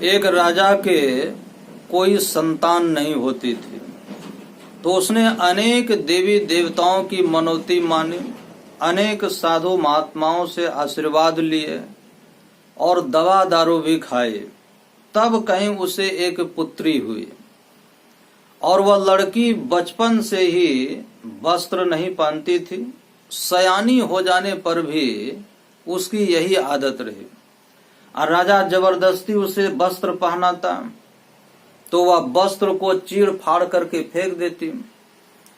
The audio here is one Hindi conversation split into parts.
एक राजा के कोई संतान नहीं होती थी, तो उसने अनेक देवी देवताओं की मनौती मानी, अनेक साधु महात्माओं से आशीर्वाद लिए और दवा दारू भी खाए। तब कहीं उसे एक पुत्री हुई और वह लड़की बचपन से ही वस्त्र नहीं पहनती थी। सयानी हो जाने पर भी उसकी यही आदत रही और राजा जबरदस्ती उसे वस्त्र पहनाता तो वह वस्त्र को चीर फाड़ करके फेंक देती।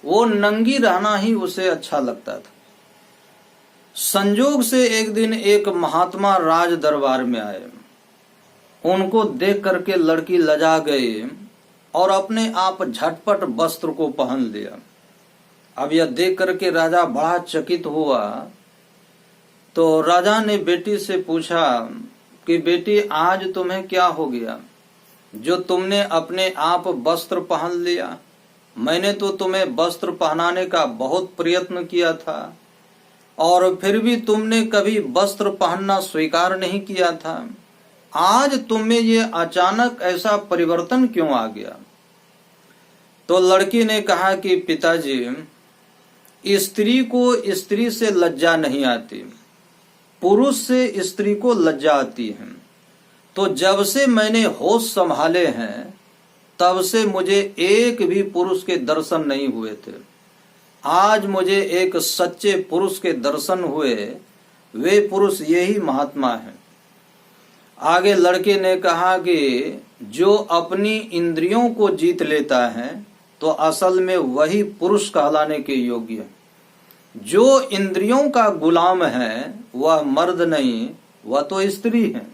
वो नंगी रहना ही उसे अच्छा लगता था। संजोग से एक दिन एक महात्मा राज दरबार में आए। उनको देख करके लड़की लजा गई और अपने आप झटपट वस्त्र को पहन लिया। अब यह देख करके राजा बड़ा चकित हुआ, तो राजा ने बेटी से पूछा कि बेटी, आज तुम्हें क्या हो गया जो तुमने अपने आप वस्त्र पहन लिया? मैंने तो तुम्हें वस्त्र पहनाने का बहुत प्रयत्न किया था और फिर भी तुमने कभी वस्त्र पहनना स्वीकार नहीं किया था। आज तुम्हें ये अचानक ऐसा परिवर्तन क्यों आ गया? तो लड़की ने कहा कि पिताजी, स्त्री को स्त्री से लज्जा नहीं आती, पुरुष से स्त्री को लज्जा आती है। तो जब से मैंने होश संभाले हैं तब से मुझे एक भी पुरुष के दर्शन नहीं हुए थे। आज मुझे एक सच्चे पुरुष के दर्शन हुए। वे पुरुष यही महात्मा हैं। आगे लड़के ने कहा कि जो अपनी इंद्रियों को जीत लेता है तो असल में वही पुरुष कहलाने के योग्य है। जो इंद्रियों का गुलाम है वह मर्द नहीं, वह तो स्त्री है।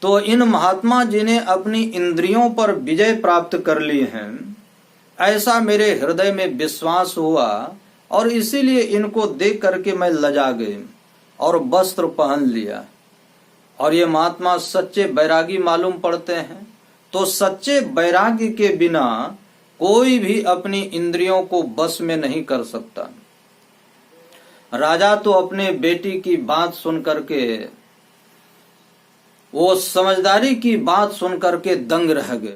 तो इन महात्मा जी ने अपनी इंद्रियों पर विजय प्राप्त कर ली है, ऐसा मेरे हृदय में विश्वास हुआ और इसीलिए इनको देख करके मैं लजा गई और वस्त्र पहन लिया। और ये महात्मा सच्चे बैरागी मालूम पड़ते हैं। तो सच्चे बैरागी के बिना कोई भी अपनी इंद्रियों को बस में नहीं कर सकता। राजा तो अपने बेटी की बात सुन करके, वो समझदारी की बात सुन करके दंग रह गए।